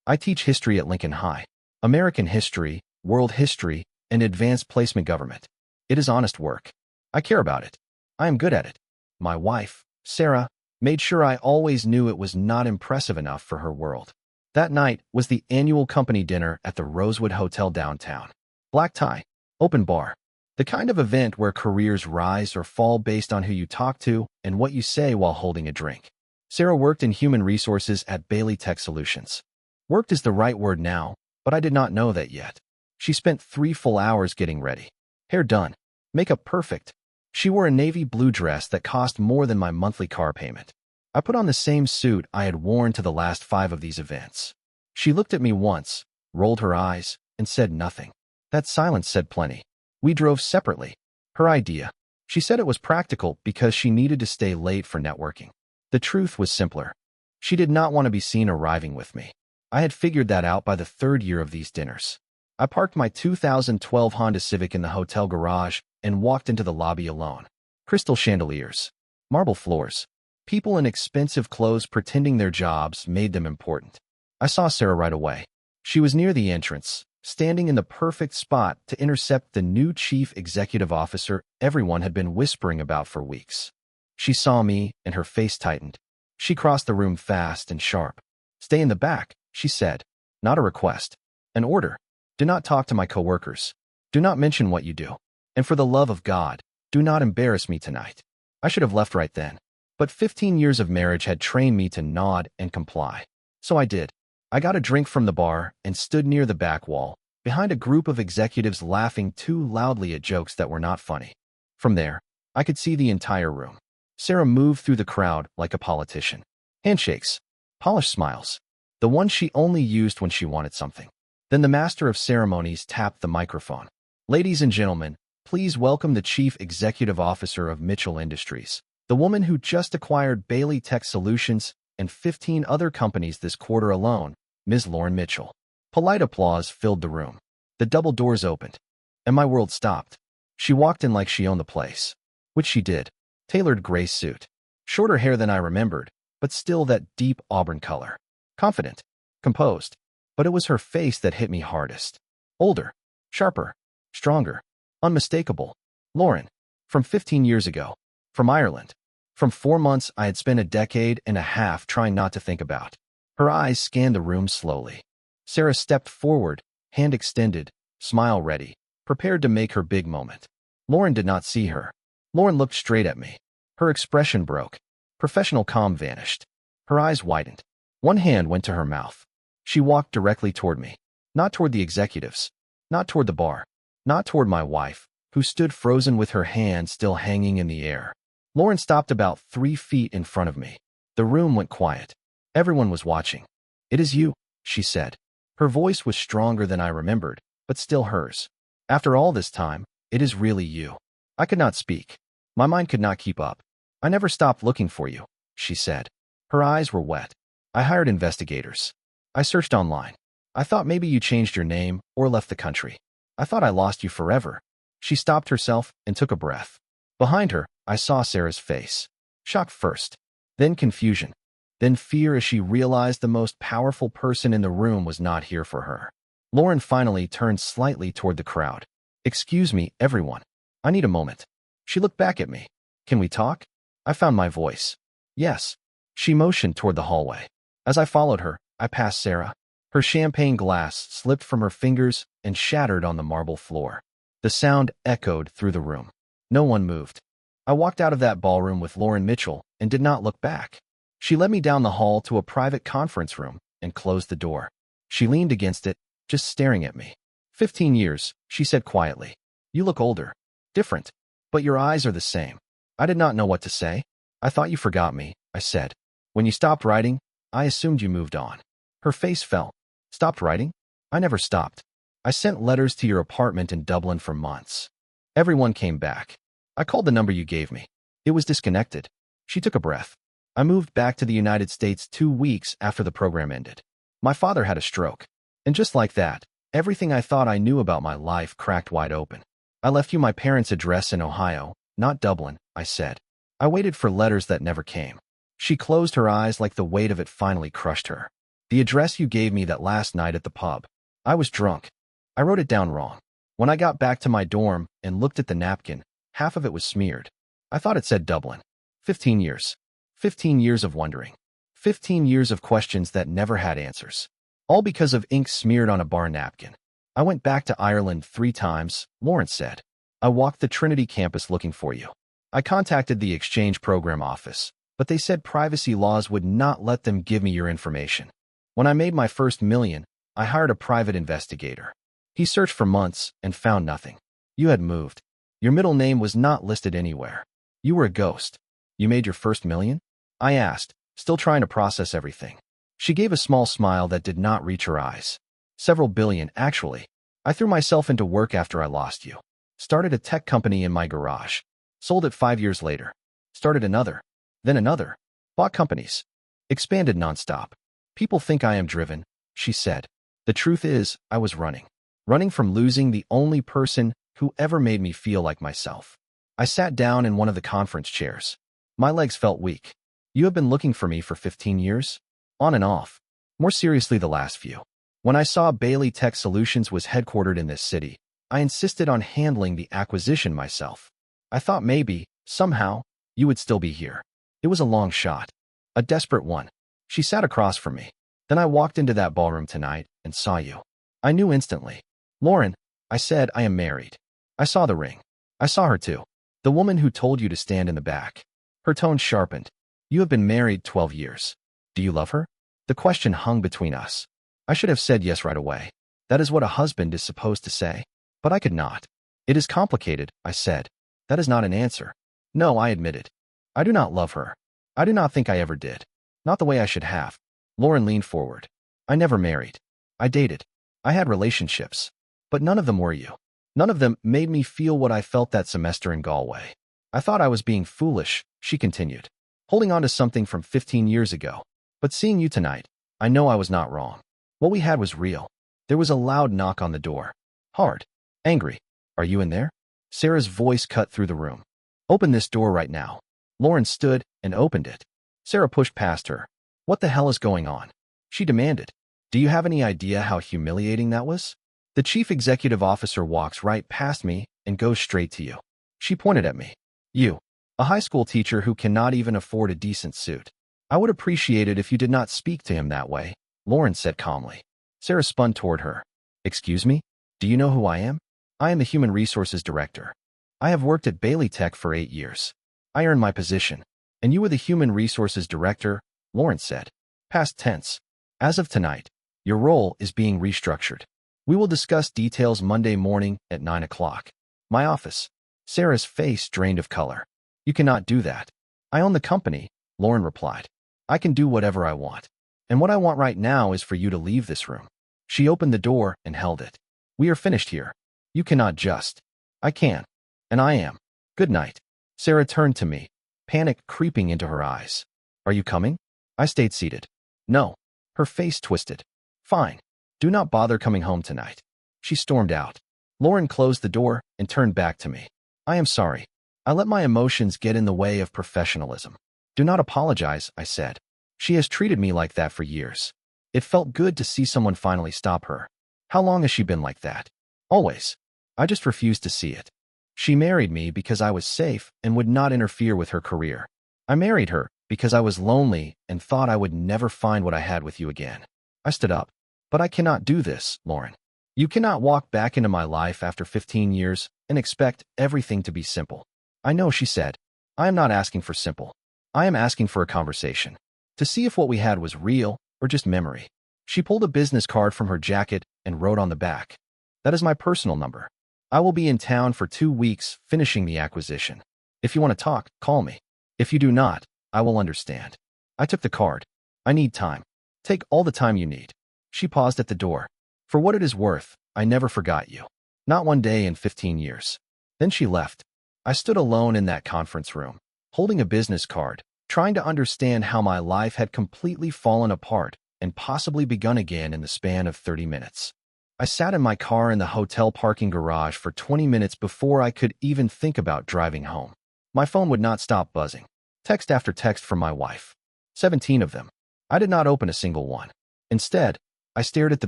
I teach history at Lincoln High. American history, world history, and advanced placement government. It is honest work. I care about it. I am good at it. My wife, Sarah, made sure I always knew it was not impressive enough for her world. That night was the annual company dinner at the Rosewood Hotel downtown. Black tie, open bar. The kind of event where careers rise or fall based on who you talk to and what you say while holding a drink. Sarah worked in human resources at Bailey Tech Solutions. Worked is the right word now, but I did not know that yet. She spent 3 full hours getting ready. Hair done. Makeup perfect. She wore a navy blue dress that cost more than my monthly car payment. I put on the same suit I had worn to the last 5 of these events. She looked at me once, rolled her eyes, and said nothing. That silence said plenty. We drove separately. Her idea. She said it was practical because she needed to stay late for networking. The truth was simpler. She did not want to be seen arriving with me. I had figured that out by the 3rd year of these dinners. I parked my 2012 Honda Civic in the hotel garage and walked into the lobby alone. Crystal chandeliers, marble floors, people in expensive clothes pretending their jobs made them important. I saw Sarah right away. She was near the entrance, standing in the perfect spot to intercept the new chief executive officer everyone had been whispering about for weeks. She saw me, and her face tightened. She crossed the room fast and sharp. "Stay in the back," she said. "Not a request. An order. Do not talk to my coworkers. Do not mention what you do. And for the love of God, do not embarrass me tonight." I should have left right then. But 15 years of marriage had trained me to nod and comply. So I did. I got a drink from the bar and stood near the back wall, behind a group of executives laughing too loudly at jokes that were not funny. From there, I could see the entire room. Sarah moved through the crowd like a politician. Handshakes, polished smiles, the one she only used when she wanted something. Then the master of ceremonies tapped the microphone. "Ladies and gentlemen, please welcome the Chief Executive Officer of Mitchell Industries, the woman who just acquired Bailey Tech Solutions and 15 other companies this quarter alone, Ms. Lauren Mitchell." Polite applause filled the room. The double doors opened, and my world stopped. She walked in like she owned the place, which she did. Tailored gray suit. Shorter hair than I remembered, but still that deep auburn color. Confident. Composed. But it was her face that hit me hardest. Older. Sharper. Stronger. Unmistakable. Lauren. From 15 years ago. From Ireland. From 4 months I had spent a decade and a half trying not to think about. Her eyes scanned the room slowly. Sarah stepped forward, hand extended, smile ready, prepared to make her big moment. Lauren did not see her. Lauren looked straight at me. Her expression broke. Professional calm vanished. Her eyes widened. One hand went to her mouth. She walked directly toward me. Not toward the executives. Not toward the bar. Not toward my wife, who stood frozen with her hand still hanging in the air. Lauren stopped about 3 feet in front of me. The room went quiet. Everyone was watching. "It is you," she said. Her voice was stronger than I remembered, but still hers. "After all this time, it is really you." I could not speak. My mind could not keep up. "I never stopped looking for you," she said. Her eyes were wet. "I hired investigators. I searched online. I thought maybe you changed your name or left the country. I thought I lost you forever." She stopped herself and took a breath. Behind her, I saw Sarah's face. Shock first, then confusion, then fear as she realized the most powerful person in the room was not here for her. Lauren finally turned slightly toward the crowd. "Excuse me, everyone. I need a moment." She looked back at me. "Can we talk?" I found my voice. "Yes." She motioned toward the hallway. As I followed her, I passed Sarah. Her champagne glass slipped from her fingers and shattered on the marble floor. The sound echoed through the room. No one moved. I walked out of that ballroom with Lauren Mitchell and did not look back. She led me down the hall to a private conference room and closed the door. She leaned against it, just staring at me. 15 years, she said quietly. "You look older. Different. But your eyes are the same." I did not know what to say. "I thought you forgot me," I said. "When you stopped writing, I assumed you moved on." Her face fell. "Stopped writing? I never stopped. I sent letters to your apartment in Dublin for months. Everyone came back. I called the number you gave me. It was disconnected." She took a breath. "I moved back to the United States 2 weeks after the program ended. My father had a stroke. And just like that, everything I thought I knew about my life cracked wide open. I left you my parents' address in Ohio, not Dublin," I said. "I waited for letters that never came." She closed her eyes like the weight of it finally crushed her. The address you gave me that last night at the pub. I was drunk. I wrote it down wrong. When I got back to my dorm and looked at the napkin, half of it was smeared. I thought it said Dublin. 15 years. 15 years of wondering. 15 years of questions that never had answers. All because of ink smeared on a bar napkin. I went back to Ireland 3 times, Lawrence said. I walked the Trinity campus looking for you. I contacted the exchange program office, but they said privacy laws would not let them give me your information. When I made my first million, I hired a private investigator. He searched for months and found nothing. You had moved. Your middle name was not listed anywhere. You were a ghost. You made your first million? I asked, still trying to process everything. She gave a small smile that did not reach her eyes. Several billion, actually. I threw myself into work after I lost you. Started a tech company in my garage. Sold it 5 years later. Started another. Then another. Bought companies. Expanded nonstop. People think I am driven, she said. The truth is, I was running. Running from losing the only person who ever made me feel like myself. I sat down in one of the conference chairs. My legs felt weak. You have been looking for me for 15 years? On and off. More seriously, the last few. When I saw Bailey Tech Solutions was headquartered in this city, I insisted on handling the acquisition myself. I thought maybe, somehow, you would still be here. It was a long shot. A desperate one. She sat across from me. Then I walked into that ballroom tonight and saw you. I knew instantly. Lauren, I said, I am married. I saw the ring. I saw her too. The woman who told you to stand in the back. Her tone sharpened. You have been married 12 years. Do you love her? The question hung between us. I should have said yes right away. That is what a husband is supposed to say. But I could not. It is complicated, I said. That is not an answer. No, I admitted. I do not love her. I do not think I ever did. Not the way I should have. Lauren leaned forward. I never married. I dated. I had relationships. But none of them were you. None of them made me feel what I felt that semester in Galway. I thought I was being foolish, she continued. Holding on to something from 15 years ago. But seeing you tonight, I know I was not wrong. What we had was real. There was a loud knock on the door. Hard. Angry. Are you in there? Sarah's voice cut through the room. Open this door right now. Lauren stood and opened it. Sarah pushed past her. What the hell is going on? She demanded. Do you have any idea how humiliating that was? The chief executive officer walks right past me and goes straight to you. She pointed at me. You, a high school teacher who cannot even afford a decent suit. I would appreciate it if you did not speak to him that way, Lauren said calmly. Sarah spun toward her. Excuse me? Do you know who I am? I am the Human Resources Director. I have worked at Bailey Tech for 8 years. I earned my position. And you were the Human Resources Director, Lauren said. Past tense. As of tonight, your role is being restructured. We will discuss details Monday morning at 9 o'clock. My office. Sarah's face drained of color. You cannot do that. I own the company, Lauren replied. I can do whatever I want. And what I want right now is for you to leave this room. She opened the door and held it. We are finished here. You cannot just. I can. And I am. Good night. Sarah turned to me, panic creeping into her eyes. Are you coming? I stayed seated. No. Her face twisted. Fine. Do not bother coming home tonight. She stormed out. Lauren closed the door and turned back to me. I am sorry. I let my emotions get in the way of professionalism. Do not apologize, I said. She has treated me like that for years. It felt good to see someone finally stop her. How long has she been like that? Always. I just refused to see it. She married me because I was safe and would not interfere with her career. I married her because I was lonely and thought I would never find what I had with you again. I stood up. But I cannot do this, Lauren. You cannot walk back into my life after 15 years and expect everything to be simple. I know, she said. I am not asking for simple. I am asking for a conversation. To see if what we had was real or just memory. She pulled a business card from her jacket and wrote on the back. That is my personal number. I will be in town for 2 weeks finishing the acquisition. If you want to talk, call me. If you do not, I will understand. I took the card. I need time. Take all the time you need. She paused at the door. For what it is worth, I never forgot you. Not one day in 15 years. Then she left. I stood alone in that conference room, holding a business card, trying to understand how my life had completely fallen apart and possibly begun again in the span of 30 minutes. I sat in my car in the hotel parking garage for 20 minutes before I could even think about driving home. My phone would not stop buzzing. Text after text from my wife. 17 of them. I did not open a single one. Instead, I stared at the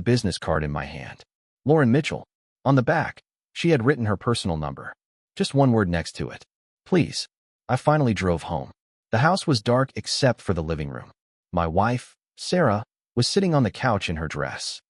business card in my hand. Lauren Mitchell. On the back, she had written her personal number. Just one word next to it. Please. I finally drove home. The house was dark except for the living room. My wife, Sarah, was sitting on the couch in her dress.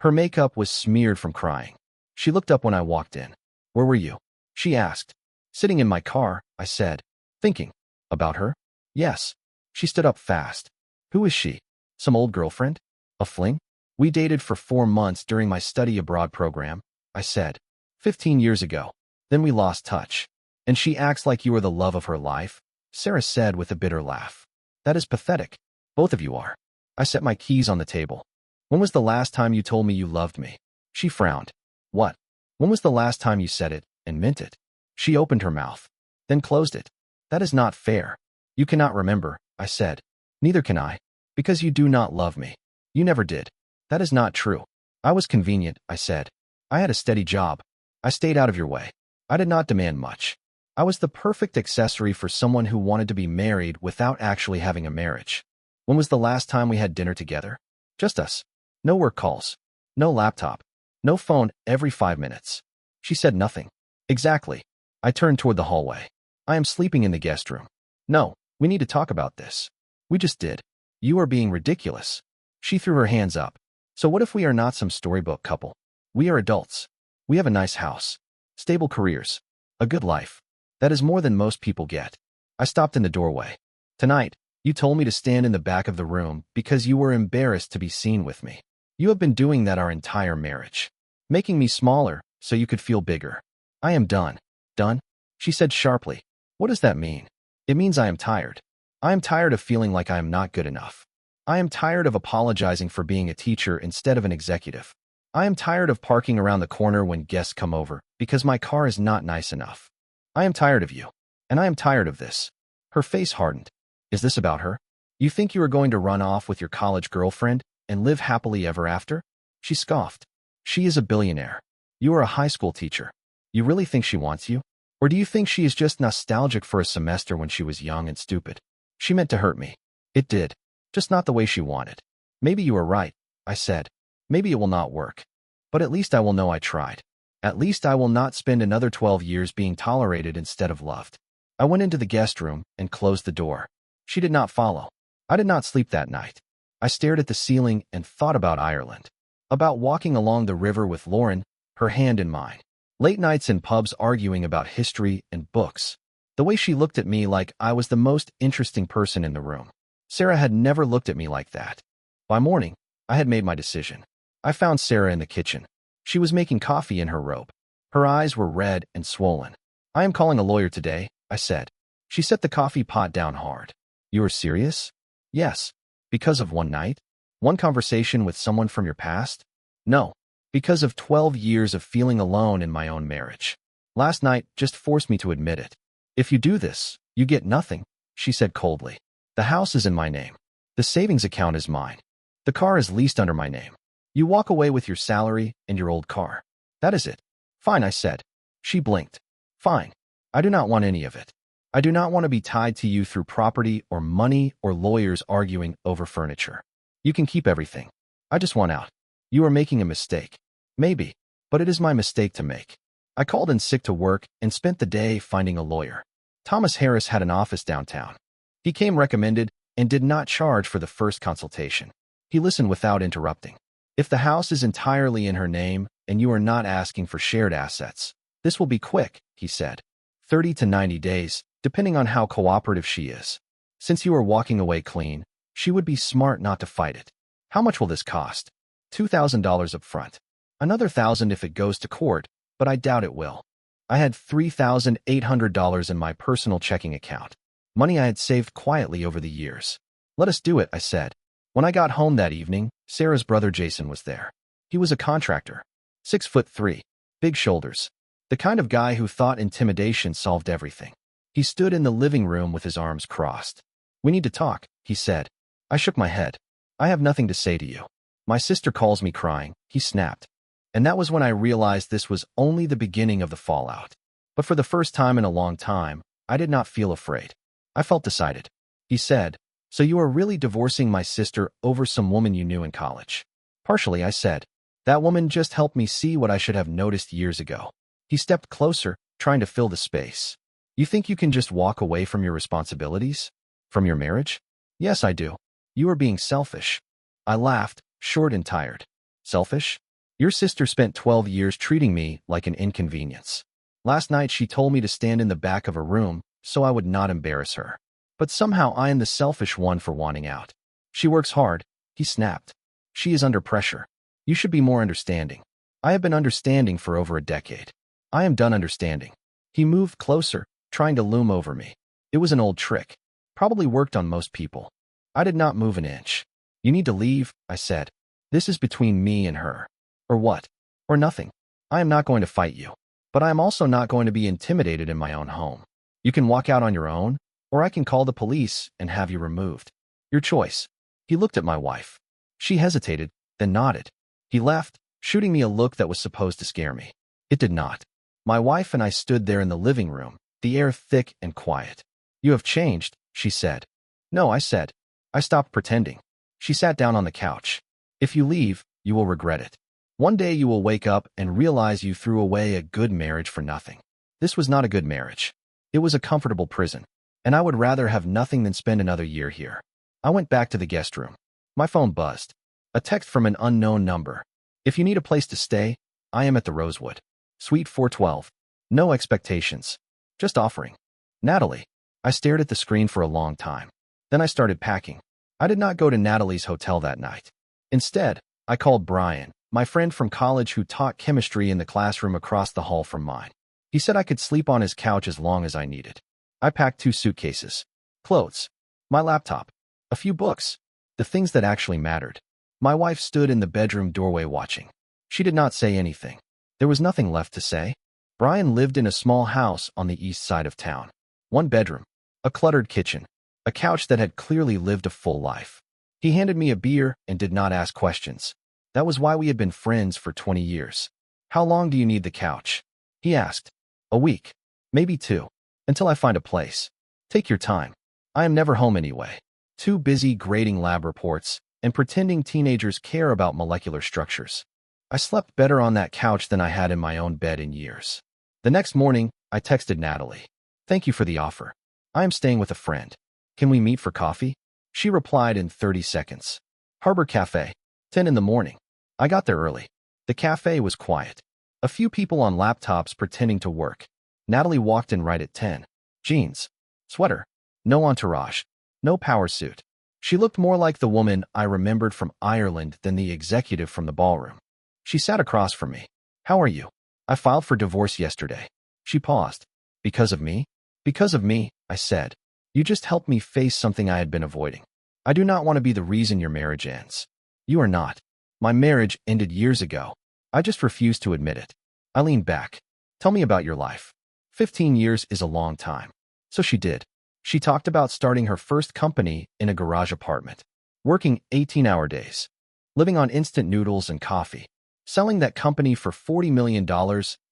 Her makeup was smeared from crying. She looked up when I walked in. Where were you? She asked. Sitting in my car, I said. Thinking. About her? Yes. She stood up fast. Who is she? Some old girlfriend? A fling? We dated for 4 months during my study abroad program, I said. 15 years ago. Then we lost touch. And she acts like you are the love of her life, Sarah said with a bitter laugh. That is pathetic. Both of you are. I set my keys on the table. When was the last time you told me you loved me? She frowned. What? When was the last time you said it and meant it? She opened her mouth, then closed it. That is not fair. You cannot remember, I said. Neither can I. Because you do not love me. You never did. That is not true. I was convenient, I said. I had a steady job. I stayed out of your way. I did not demand much. I was the perfect accessory for someone who wanted to be married without actually having a marriage. When was the last time we had dinner together? Just us. No work calls. No laptop. No phone every 5 minutes. She said nothing. Exactly. I turned toward the hallway. I am sleeping in the guest room. No, we need to talk about this. We just did. You are being ridiculous. She threw her hands up. So what if we are not some storybook couple? We are adults. We have a nice house. Stable careers. A good life. That is more than most people get. I stopped in the doorway. Tonight, you told me to stand in the back of the room because you were embarrassed to be seen with me. You have been doing that our entire marriage. Making me smaller so you could feel bigger. I am done. Done? She said sharply. What does that mean? It means I am tired. I am tired of feeling like I am not good enough. I am tired of apologizing for being a teacher instead of an executive. I am tired of parking around the corner when guests come over because my car is not nice enough. I am tired of you. And I am tired of this. Her face hardened. Is this about her? You think you are going to run off with your college girlfriend and live happily ever after? She scoffed. She is a billionaire. You are a high school teacher. You really think she wants you? Or do you think she is just nostalgic for a semester when she was young and stupid? She meant to hurt me. It did. Just not the way she wanted. Maybe you are right, I said. Maybe it will not work. But at least I will know I tried. At least I will not spend another 12 years being tolerated instead of loved. I went into the guest room and closed the door. She did not follow. I did not sleep that night. I stared at the ceiling and thought about Ireland. About walking along the river with Lauren, her hand in mine. Late nights in pubs arguing about history and books. The way she looked at me like I was the most interesting person in the room. Sarah had never looked at me like that. By morning, I had made my decision. I found Sarah in the kitchen. She was making coffee in her robe. Her eyes were red and swollen. I am calling a lawyer today, I said. She set the coffee pot down hard. You are serious? Yes. Because of one night? One conversation with someone from your past? No. Because of 12 years of feeling alone in my own marriage. Last night just forced me to admit it. If you do this, you get nothing, she said coldly. The house is in my name. The savings account is mine. The car is leased under my name. You walk away with your salary and your old car. That is it. Fine, I said. She blinked. Fine. I do not want any of it. I do not want to be tied to you through property or money or lawyers arguing over furniture. You can keep everything. I just want out. You are making a mistake. Maybe, but it is my mistake to make. I called in sick to work and spent the day finding a lawyer. Thomas Harris had an office downtown. He came recommended and did not charge for the first consultation. He listened without interrupting. If the house is entirely in her name and you are not asking for shared assets, this will be quick, he said. 30 to 90 days, depending on how cooperative she is. Since you are walking away clean, she would be smart not to fight it. How much will this cost? $2,000 up front. Another $1,000 if it goes to court, but I doubt it will. I had $3,800 in my personal checking account. Money I had saved quietly over the years. Let us do it, I said. When I got home that evening, Sarah's brother Jason was there. He was a contractor. 6'3", big shoulders. The kind of guy who thought intimidation solved everything. He stood in the living room with his arms crossed. We need to talk, he said. I shook my head. I have nothing to say to you. My sister calls me crying, he snapped. And that was when I realized this was only the beginning of the fallout. But for the first time in a long time, I did not feel afraid. I felt decided. He said, So you are really divorcing my sister over some woman you knew in college? Partially, I said. That woman just helped me see what I should have noticed years ago. He stepped closer, trying to fill the space. You think you can just walk away from your responsibilities? From your marriage? Yes, I do. You are being selfish. I laughed, short and tired. Selfish? Your sister spent 12 years treating me like an inconvenience. Last night she told me to stand in the back of a room so I would not embarrass her. But somehow I am the selfish one for wanting out. She works hard, he snapped. She is under pressure. You should be more understanding. I have been understanding for over a decade. I am done understanding. He moved closer, trying to loom over me. It was an old trick. Probably worked on most people. I did not move an inch. You need to leave, I said. This is between me and her. Or what? Or nothing. I am not going to fight you. But I am also not going to be intimidated in my own home. You can walk out on your own, or I can call the police and have you removed. Your choice. He looked at my wife. She hesitated, then nodded. He left, shooting me a look that was supposed to scare me. It did not. My wife and I stood there in the living room, the air thick and quiet. You have changed, she said. No, I said. I stopped pretending. She sat down on the couch. If you leave, you will regret it. One day you will wake up and realize you threw away a good marriage for nothing. This was not a good marriage. It was a comfortable prison, and I would rather have nothing than spend another year here. I went back to the guest room. My phone buzzed. A text from an unknown number. If you need a place to stay, I am at the Rosewood. Suite 412. No expectations. Just offering. Natalie. I stared at the screen for a long time. Then I started packing. I did not go to Natalie's hotel that night. Instead, I called Brian, my friend from college who taught chemistry in the classroom across the hall from mine. He said I could sleep on his couch as long as I needed. I packed 2 suitcases. Clothes. My laptop. A few books. The things that actually mattered. My wife stood in the bedroom doorway watching. She did not say anything. There was nothing left to say. Brian lived in a small house on the east side of town. 1 bedroom. A cluttered kitchen. A couch that had clearly lived a full life. He handed me a beer and did not ask questions. That was why we had been friends for 20 years. How long do you need the couch? He asked. A week. Maybe 2. Until I find a place. Take your time. I am never home anyway. Too busy grading lab reports and pretending teenagers care about molecular structures. I slept better on that couch than I had in my own bed in years. The next morning, I texted Natalie. Thank you for the offer. I am staying with a friend. Can we meet for coffee? She replied in 30 seconds. Harbor Cafe. 10 in the morning. I got there early. The cafe was quiet. A few people on laptops pretending to work. Natalie walked in right at 10. Jeans. Sweater. No entourage. No power suit. She looked more like the woman I remembered from Ireland than the executive from the ballroom. She sat across from me. How are you? I filed for divorce yesterday. She paused. Because of me? Because of me, I said. You just helped me face something I had been avoiding. I do not want to be the reason your marriage ends. You are not. My marriage ended years ago. I just refuse to admit it. I leaned back. Tell me about your life. 15 years is a long time. So she did. She talked about starting her first company in a garage apartment, working 18-hour days, living on instant noodles and coffee, selling that company for $40 million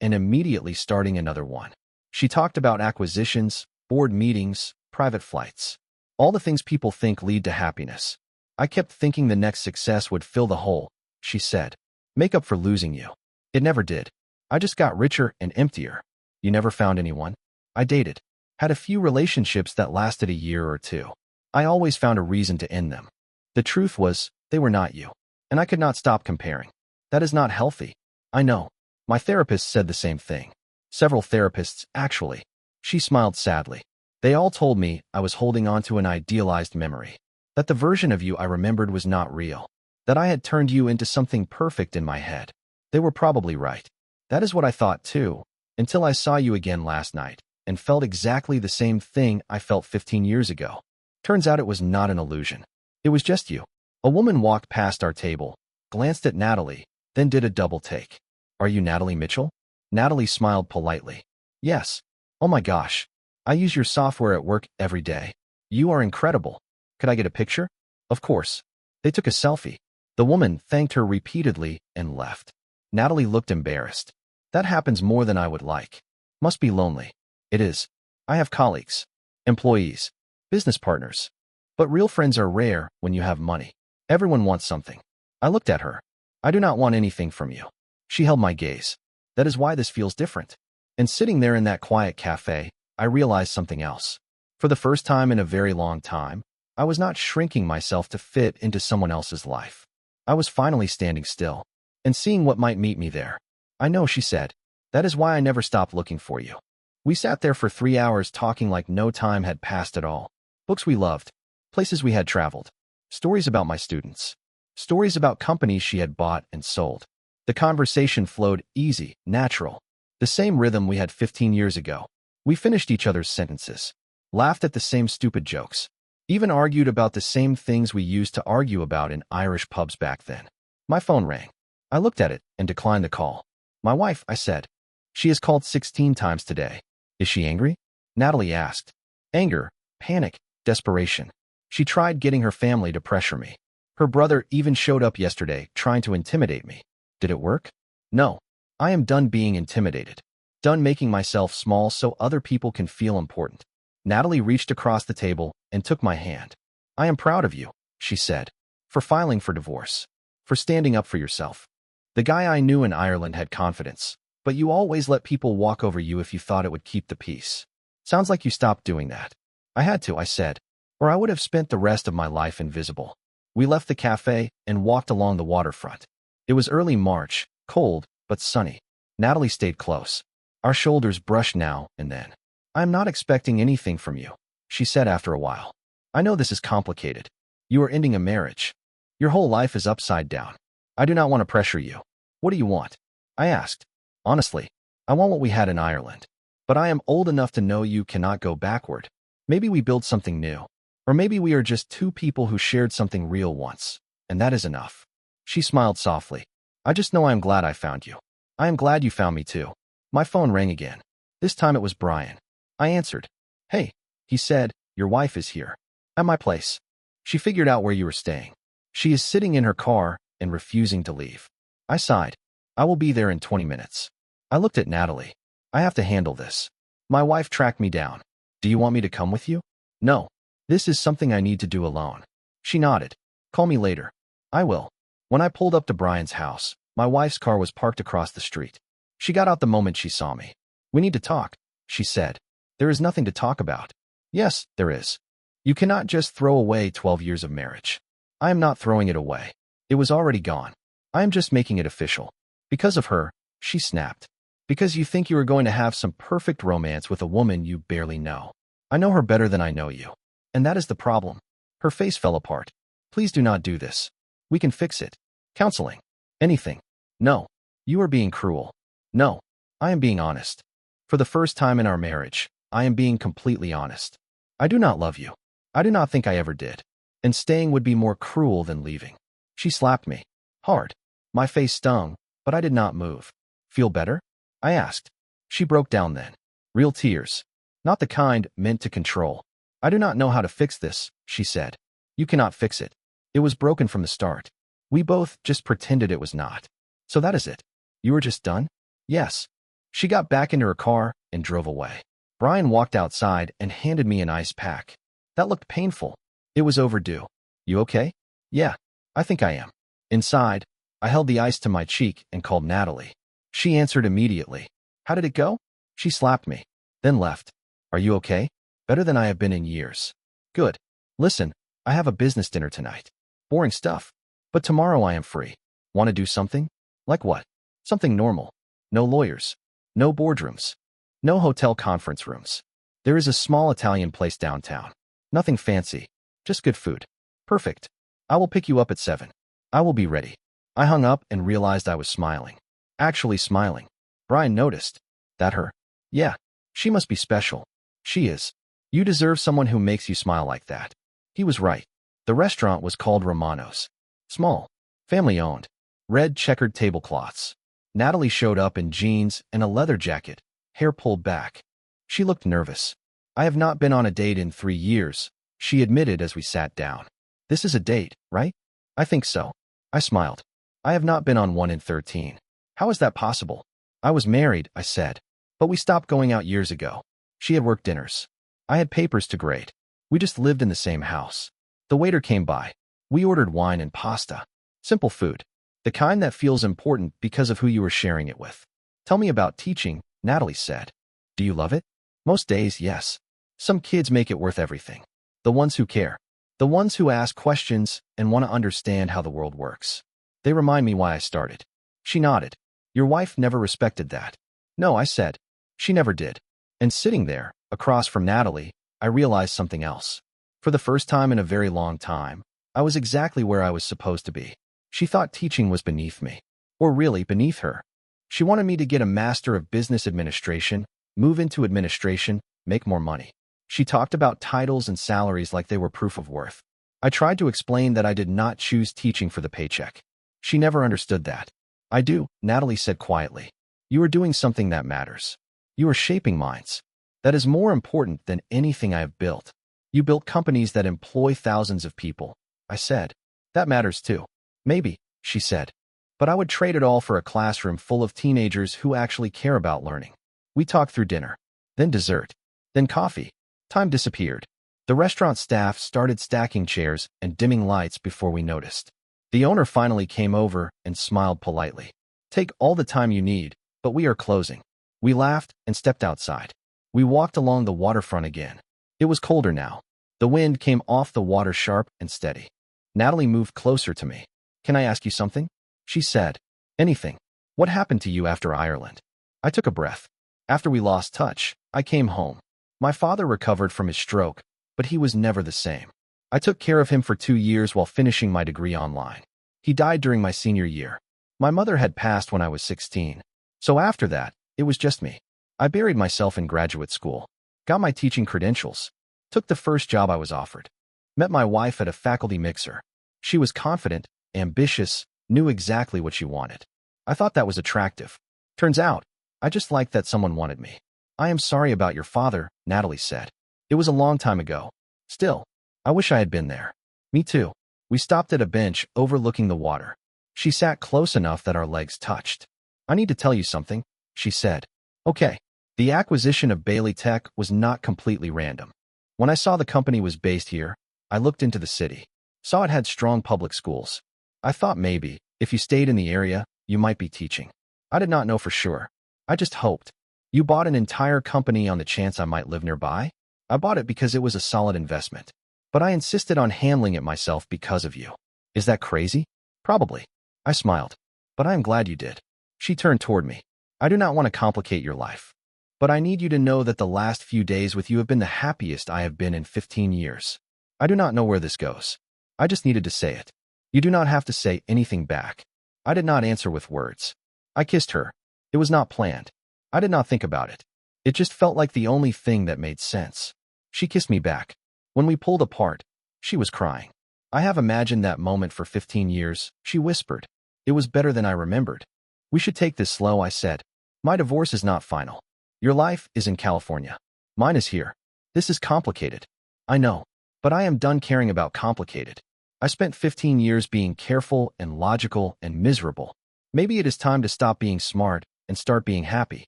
and immediately starting another one. She talked about acquisitions, board meetings, private flights, all the things people think lead to happiness. I kept thinking the next success would fill the hole, she said. Make up for losing you. It never did. I just got richer and emptier. You never found anyone? I dated. Had a few relationships that lasted a year or 2. I always found a reason to end them. The truth was, they were not you. And I could not stop comparing. That is not healthy. I know. My therapist said the same thing. Several therapists, actually. She smiled sadly. They all told me I was holding on to an idealized memory. That the version of you I remembered was not real. That I had turned you into something perfect in my head. They were probably right. That is what I thought too, until I saw you again last night and felt exactly the same thing I felt 15 years ago. Turns out it was not an illusion. It was just you. A woman walked past our table, glanced at Natalie, then did a double take. Are you Natalie Mitchell? Natalie smiled politely. Yes. Oh my gosh. I use your software at work every day. You are incredible. Could I get a picture? Of course. They took a selfie. The woman thanked her repeatedly and left. Natalie looked embarrassed. That happens more than I would like. Must be lonely. It is. I have colleagues, employees, business partners. But real friends are rare when you have money. Everyone wants something. I looked at her. I do not want anything from you. She held my gaze. That is why this feels different. And sitting there in that quiet cafe, I realized something else. For the first time in a very long time, I was not shrinking myself to fit into someone else's life. I was finally standing still and seeing what might meet me there. I know, she said. That is why I never stopped looking for you. We sat there for 3 hours talking like no time had passed at all. Books we loved, places we had traveled, stories about my students, stories about companies she had bought and sold. The conversation flowed easy, natural, the same rhythm we had 15 years ago. We finished each other's sentences, laughed at the same stupid jokes, even argued about the same things we used to argue about in Irish pubs back then. My phone rang. I looked at it and declined the call. My wife, I said. She has called 16 times today. Is she angry? Natalie asked. Anger, panic, desperation. She tried getting her family to pressure me. Her brother even showed up yesterday, trying to intimidate me. Did it work? No. I am done being intimidated. Done making myself small so other people can feel important. Natalie reached across the table and took my hand. I am proud of you, she said, for filing for divorce, for standing up for yourself. The guy I knew in Ireland had confidence, but you always let people walk over you if you thought it would keep the peace. Sounds like you stopped doing that. I had to, I said, or I would have spent the rest of my life invisible. We left the cafe and walked along the waterfront. It was early March, cold, but sunny. Natalie stayed close. Our shoulders brushed now and then. I am not expecting anything from you, she said after a while. I know this is complicated. You are ending a marriage. Your whole life is upside down. I do not want to pressure you. What do you want? I asked. Honestly, I want what we had in Ireland. But I am old enough to know you cannot go backward. Maybe we build something new. Or maybe we are just two people who shared something real once, and that is enough. She smiled softly. I just know I am glad I found you. I am glad you found me too. My phone rang again. This time it was Brian. I answered. Hey, he said, your wife is here. At my place. She figured out where you were staying. She is sitting in her car and refusing to leave. I sighed. I will be there in 20 minutes. I looked at Natalie. I have to handle this. My wife tracked me down. Do you want me to come with you? No. This is something I need to do alone. She nodded. Call me later. I will. When I pulled up to Brian's house, my wife's car was parked across the street. She got out the moment she saw me. We need to talk, she said. There is nothing to talk about. Yes, there is. You cannot just throw away 12 years of marriage. I am not throwing it away. It was already gone. I am just making it official. Because of her, she snapped. Because you think you are going to have some perfect romance with a woman you barely know. I know her better than I know you. And that is the problem. Her face fell apart. Please do not do this. We can fix it. Counseling. Anything. No. You are being cruel. No. I am being honest. For the first time in our marriage, I am being completely honest. I do not love you. I do not think I ever did. And staying would be more cruel than leaving. She slapped me. Hard. My face stung, but I did not move. Feel better? I asked. She broke down then. Real tears. Not the kind meant to control. I do not know how to fix this, she said. You cannot fix it. It was broken from the start. We both just pretended it was not. So that is it. You were just done? Yes. She got back into her car and drove away. Brian walked outside and handed me an ice pack. That looked painful. It was overdue. You okay? Yeah, I think I am. Inside, I held the ice to my cheek and called Natalie. She answered immediately. How did it go? She slapped me, then left. Are you okay? Better than I have been in years. Good. Listen, I have a business dinner tonight. Boring stuff. But tomorrow I am free. Want to do something? Like what? Something normal. No lawyers. No boardrooms. No hotel conference rooms. There is a small Italian place downtown. Nothing fancy. Just good food. Perfect. I will pick you up at 7. I will be ready. I hung up and realized I was smiling. Actually smiling. Brian noticed. That her? Yeah. She must be special. She is. You deserve someone who makes you smile like that. He was right. The restaurant was called Romano's. Small. Family-owned. Red checkered tablecloths. Natalie showed up in jeans and a leather jacket, hair pulled back. She looked nervous. I have not been on a date in 3 years, she admitted as we sat down. This is a date, right? I think so. I smiled. I have not been on one in 13. How is that possible? I was married, I said. But we stopped going out years ago. She had work dinners. I had papers to grade. We just lived in the same house. The waiter came by. We ordered wine and pasta. Simple food. The kind that feels important because of who you are sharing it with. Tell me about teaching, Natalie said. Do you love it? Most days, yes. Some kids make it worth everything. The ones who care. The ones who ask questions and want to understand how the world works. They remind me why I started. She nodded. Your wife never respected that. No, I said. She never did. And sitting there, across from Natalie, I realized something else. For the first time in a very long time, I was exactly where I was supposed to be. She thought teaching was beneath me. Or really, beneath her. She wanted me to get a Master of Business Administration, move into administration, make more money. She talked about titles and salaries like they were proof of worth. I tried to explain that I did not choose teaching for the paycheck. She never understood that. I do, Natalie said quietly. You are doing something that matters. You are shaping minds. That is more important than anything I have built. You built companies that employ thousands of people. I said. That matters too. Maybe, she said. But I would trade it all for a classroom full of teenagers who actually care about learning. We talked through dinner. Then dessert. Then coffee. Time disappeared. The restaurant staff started stacking chairs and dimming lights before we noticed. The owner finally came over and smiled politely. Take all the time you need, but we are closing. We laughed and stepped outside. We walked along the waterfront again. It was colder now. The wind came off the water sharp and steady. Natalie moved closer to me. Can I ask you something? She said. Anything. What happened to you after Ireland? I took a breath. After we lost touch, I came home. My father recovered from his stroke, but he was never the same. I took care of him for 2 years while finishing my degree online. He died during my senior year. My mother had passed when I was 16. So after that, it was just me. I buried myself in graduate school. Got my teaching credentials. Took the first job I was offered. Met my wife at a faculty mixer. She was confident, ambitious, knew exactly what she wanted. I thought that was attractive. Turns out, I just liked that someone wanted me. I am sorry about your father, Natalie said. It was a long time ago. Still, I wish I had been there. Me too. We stopped at a bench overlooking the water. She sat close enough that our legs touched. I need to tell you something, she said. Okay. The acquisition of Bailey Tech was not completely random. When I saw the company was based here, I looked into the city. Saw it had strong public schools. I thought maybe, if you stayed in the area, you might be teaching. I did not know for sure. I just hoped. You bought an entire company on the chance I might live nearby? I bought it because it was a solid investment. But I insisted on handling it myself because of you. Is that crazy? Probably. I smiled. But I am glad you did. She turned toward me. I do not want to complicate your life. But I need you to know that the last few days with you have been the happiest I have been in 15 years. I do not know where this goes. I just needed to say it. You do not have to say anything back. I did not answer with words. I kissed her. It was not planned. I did not think about it. It just felt like the only thing that made sense. She kissed me back. When we pulled apart, she was crying. I have imagined that moment for 15 years, she whispered. It was better than I remembered. We should take this slow, I said. My divorce is not final. Your life is in California. Mine is here. This is complicated. I know. But I am done caring about complicated. I spent 15 years being careful and logical and miserable. Maybe it is time to stop being smart and start being happy.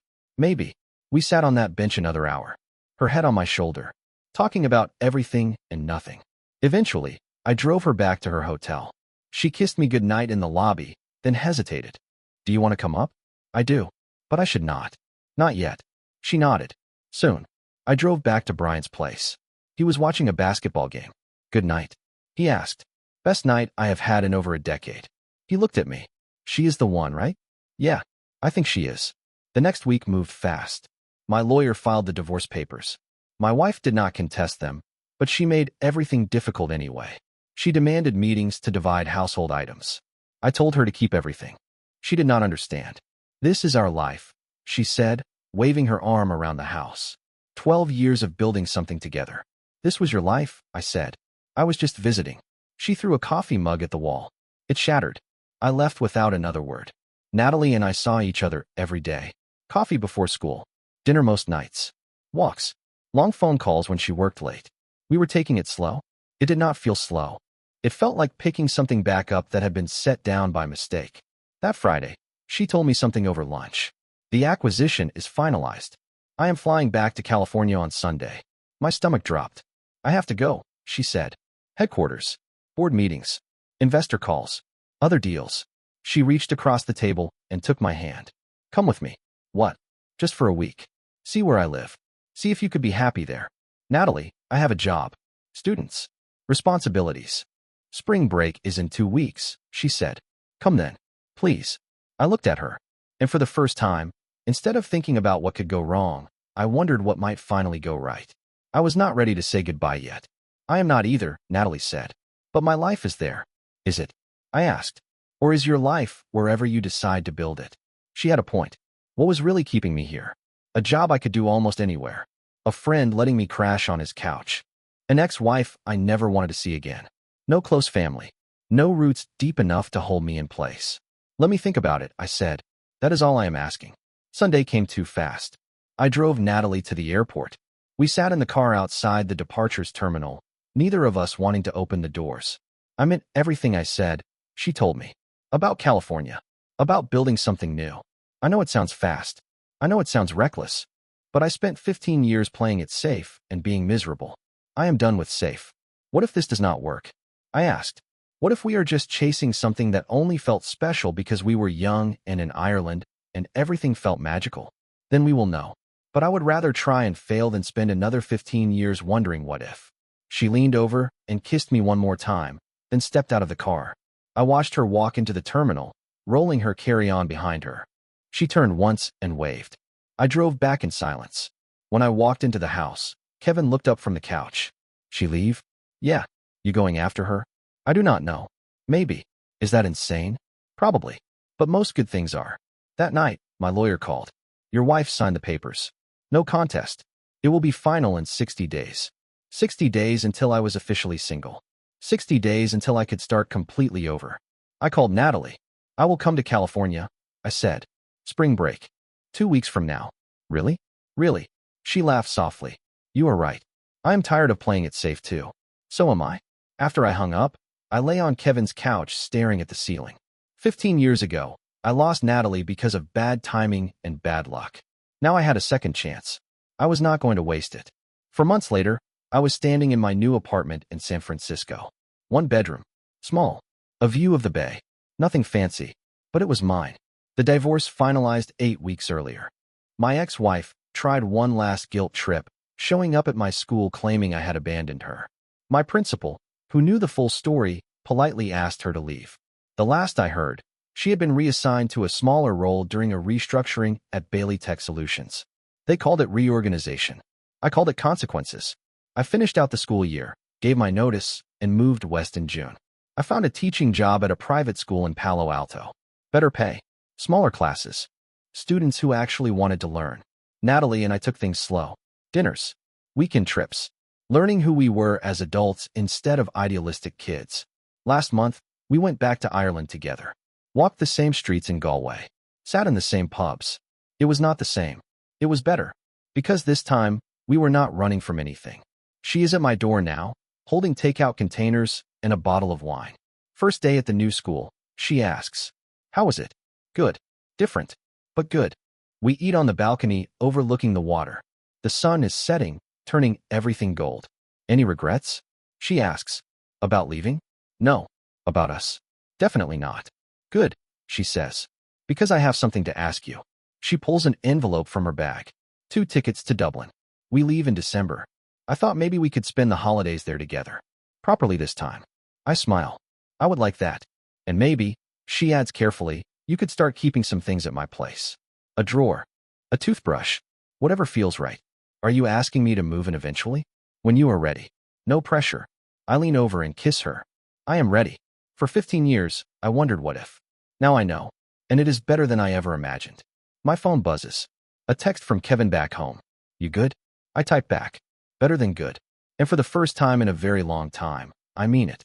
Maybe. We sat on that bench another hour. Her head on my shoulder. Talking about everything and nothing. Eventually, I drove her back to her hotel. She kissed me goodnight in the lobby, then hesitated. Do you want to come up? I do. But I should not. Not yet. She nodded. Soon. I drove back to Brian's place. He was watching a basketball game. Good night. He asked. Best night I have had in over a decade. He looked at me. She is the one, right? Yeah, I think she is. The next week moved fast. My lawyer filed the divorce papers. My wife did not contest them, but she made everything difficult anyway. She demanded meetings to divide household items. I told her to keep everything. She did not understand. This is our life, she said, waving her arm around the house. 12 years of building something together. This was your life, I said. I was just visiting. She threw a coffee mug at the wall. It shattered. I left without another word. Natalie and I saw each other every day. Coffee before school. Dinner most nights. Walks. Long phone calls when she worked late. We were taking it slow. It did not feel slow. It felt like picking something back up that had been set down by mistake. That Friday, she told me something over lunch. The acquisition is finalized. I am flying back to California on Sunday. My stomach dropped. I have to go, she said. Headquarters, board meetings, investor calls, other deals. She reached across the table and took my hand. Come with me. What? Just for a week. See where I live. See if you could be happy there. Natalie, I have a job. Students. Responsibilities. Spring break is in 2 weeks, she said. Come then. Please. I looked at her. And for the first time, instead of thinking about what could go wrong, I wondered what might finally go right. I was not ready to say goodbye yet. I am not either, Natalie said. But my life is there. Is it? I asked. Or is your life wherever you decide to build it? She had a point. What was really keeping me here? A job I could do almost anywhere. A friend letting me crash on his couch. An ex-wife I never wanted to see again. No close family. No roots deep enough to hold me in place. Let me think about it, I said. That is all I am asking. Sunday came too fast. I drove Natalie to the airport. We sat in the car outside the departures terminal, neither of us wanting to open the doors. I meant everything I said, she told me. About California. About building something new. I know it sounds fast. I know it sounds reckless. But I spent 15 years playing it safe and being miserable. I am done with safe. What if this does not work? I asked. What if we are just chasing something that only felt special because we were young and in Ireland and everything felt magical? Then we will know. But I would rather try and fail than spend another 15 years wondering what if. She leaned over and kissed me one more time, then stepped out of the car. I watched her walk into the terminal, rolling her carry-on behind her. She turned once and waved. I drove back in silence. When I walked into the house, Kevin looked up from the couch. She leave? Yeah. You going after her? I do not know. Maybe. Is that insane? Probably. But most good things are. That night, my lawyer called. Your wife signed the papers. No contest. It will be final in 60 days. 60 days until I was officially single. 60 days until I could start completely over. I called Natalie. I will come to California, I said. Spring break. 2 weeks from now. Really? Really? She laughed softly. You are right. I am tired of playing it safe too. So am I. After I hung up, I lay on Kevin's couch staring at the ceiling. 15 years ago, I lost Natalie because of bad timing and bad luck. Now I had a second chance. I was not going to waste it. For months later, I was standing in my new apartment in San Francisco. 1 bedroom. Small. A view of the bay. Nothing fancy. But it was mine. The divorce finalized 8 weeks earlier. My ex-wife tried one last guilt trip, showing up at my school claiming I had abandoned her. My principal, who knew the full story, politely asked her to leave. The last I heard, she had been reassigned to a smaller role during a restructuring at Bailey Tech Solutions. They called it reorganization. I called it consequences. I finished out the school year, gave my notice, and moved west in June. I found a teaching job at a private school in Palo Alto. Better pay. Smaller classes. Students who actually wanted to learn. Natalie and I took things slow. Dinners. Weekend trips. Learning who we were as adults instead of idealistic kids. Last month, we went back to Ireland together. Walked the same streets in Galway. Sat in the same pubs. It was not the same. It was better. Because this time, we were not running from anything. She is at my door now, holding takeout containers and a bottle of wine. First day at the new school, she asks, how is it? Good. Different, but good. We eat on the balcony overlooking the water. The sun is setting, turning everything gold. Any regrets? She asks. About leaving? No. About us? Definitely not. Good, she says. Because I have something to ask you. She pulls an envelope from her bag. 2 tickets to Dublin. We leave in December. I thought maybe we could spend the holidays there together. Properly this time. I smile. I would like that. And maybe, she adds carefully, you could start keeping some things at my place. A drawer. A toothbrush. Whatever feels right. Are you asking me to move in eventually? When you are ready. No pressure. I lean over and kiss her. I am ready. For 15 years, I wondered what if. Now I know. And it is better than I ever imagined. My phone buzzes. A text from Kevin back home. You good? I type back. Better than good. And for the first time in a very long time, I mean it.